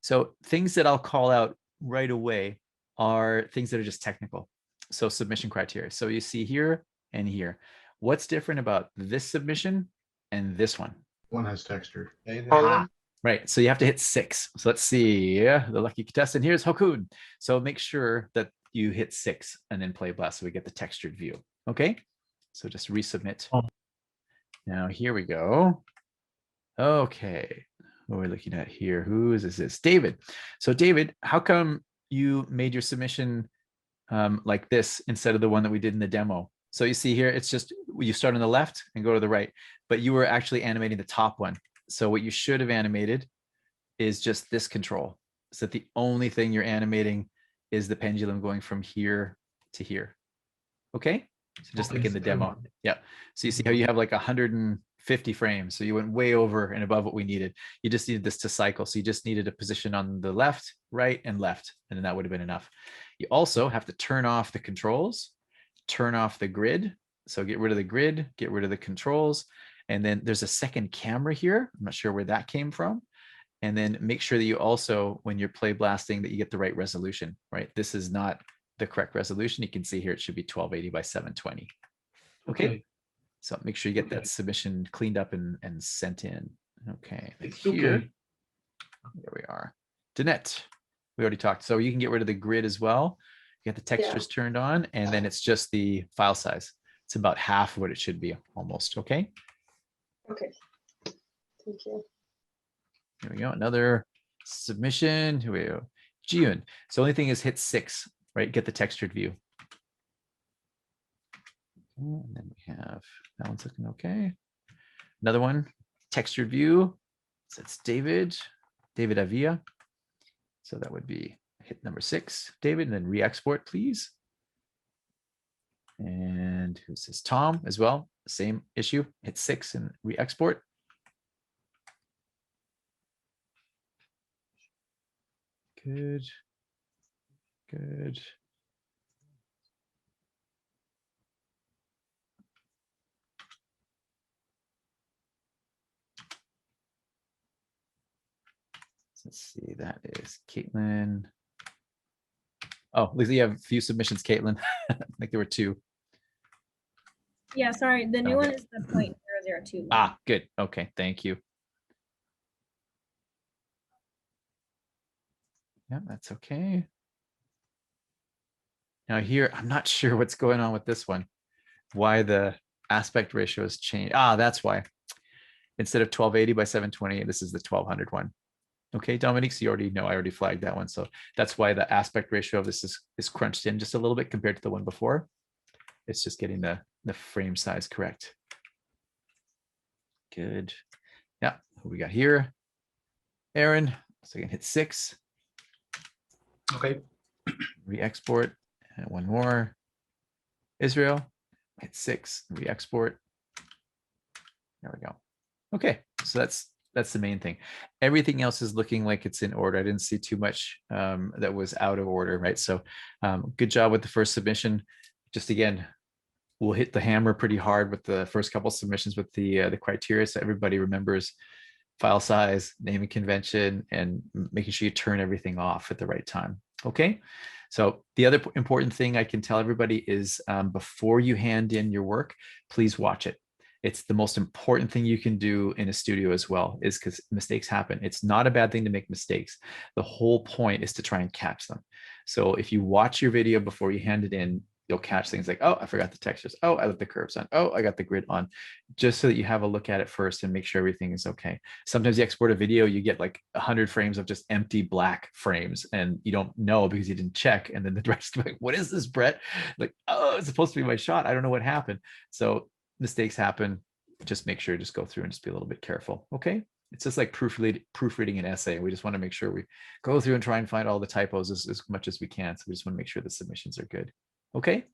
So things that I'll call out right away are things that are just technical. So submission criteria. So you see here and here. What's different about this submission and this one? One has texture. Right. So you have to hit 6. So let's see. Yeah, the lucky contestant here is Hokun. So make sure that you hit 6 and then play blast so we get the textured view. Okay. So just resubmit. Now here we go. Okay. What are we looking at here? Who is this? David. So David, how come you made your submission like this instead of the one that we did in the demo? So you see here, it's just you start on the left and go to the right, but you were actually animating the top one. So what you should have animated is just this control. So that the only thing you're animating is the pendulum going from here to here. Okay. So just like in the demo. Yeah. So you see how you have like 150 frames. So you went way over and above what we needed. You just needed this to cycle. So you just needed a position on the left, right, and left. And then that would have been enough. You also have to turn off the controls, turn off the grid. So get rid of the grid, get rid of the controls. And then there's a second camera here. I'm not sure where that came from. And then make sure that you also, when you're play blasting, that you get the right resolution, right? This is not the correct resolution. You can see here, it should be 1280 by 720. Okay. So make sure you get that submission cleaned up and sent in. Okay. Here we are. Danette, we already talked. So you can get rid of the grid as well. You get the textures turned on, and then it's just the file size. It's about half what it should be almost. Okay. Okay. Thank you. Here we go. Another submission. Here we go. Jiun. So the only thing is hit 6, right? Get the textured view. And then we have that one's looking okay. Another one, textured view. So it's David Avia. So that would be hit number 6, David, and then re-export, please. And who's this? Tom as well. Same issue. Hit 6 and re-export. Good. Good. Let's see, that is Caitlin. Oh, Lisa, you have a few submissions, Caitlin. I think there were 2. Yeah, sorry. The new one is the 0.002. Ah, good. Okay, thank you. Yeah, that's okay. Now here, I'm not sure what's going on with this one. Why the aspect ratio has changed. Ah, that's why. Instead of 1280 by 720, this is the 1200 one. Okay, Dominique, so you already know I already flagged that one. So that's why the aspect ratio of this is crunched in just a little bit compared to the one before. It's just getting the frame size correct. Good. Yeah, who we got here? Aaron. So I can hit 6. Okay. Re-export. And one more. Israel. Hit 6. Re-export. There we go. Okay, so that's the main thing. Everything else is looking like it's in order. I didn't see too much that was out of order, right? So good job with the first submission. Just again, we'll hit the hammer pretty hard with the first couple submissions with the criteria, so everybody remembers file size, naming convention, and making sure you turn everything off at the right time. Okay. So the other important thing I can tell everybody is before you hand in your work, please watch it. It's the most important thing you can do in a studio as well, is because mistakes happen. It's not a bad thing to make mistakes. The whole point is to try and catch them. So if you watch your video before you hand it in, you'll catch things like, oh, I forgot the textures. Oh, I left the curves on. Oh, I got the grid on, just so that you have a look at it first and make sure everything is okay. Sometimes you export a video, you get like 100 frames of just empty black frames and you don't know because you didn't check. And then the rest of like, what is this, Brett? Like, oh, it's supposed to be my shot. I don't know what happened. So mistakes happen. Just make sure, just go through and just be a little bit careful. Okay. It's just like proofreading an essay. We just want to make sure we go through and try and find all the typos as much as we can. So we just want to make sure the submissions are good. Okay.